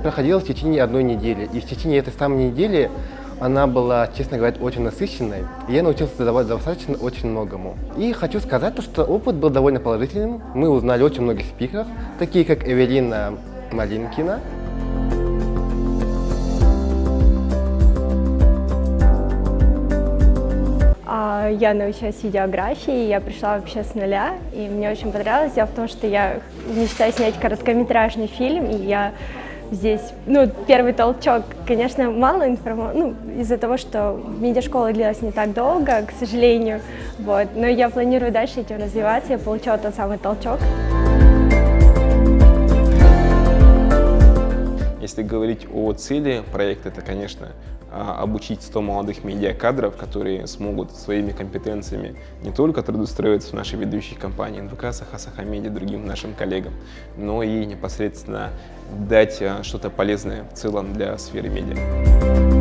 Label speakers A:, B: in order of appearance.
A: проходила в течение одной недели. И в течение этой самой недели она была, честно говоря, очень насыщенной. И я научился задавать достаточно очень многому. И хочу сказать, что опыт был довольно положительным. Мы узнали очень многих спикеров, такие как Эвелина Малинкина.
B: Я научилась видеографии, я пришла вообще с нуля, и мне очень понравилось. Дело в том, что я мечтаю снять короткометражный фильм, и я здесь, первый толчок, конечно, мало информации, из-за того, что медиашкола длилась не так долго, к сожалению, но я планирую дальше этим развиваться, я получила тот самый толчок.
C: Если говорить о цели проекта, это, конечно, обучить 100 молодых медиакадров, которые смогут своими компетенциями не только трудоустроиться в нашей ведущей компании НВК, Саха Медиа, другим нашим коллегам, но и непосредственно дать что-то полезное в целом для сферы медиа.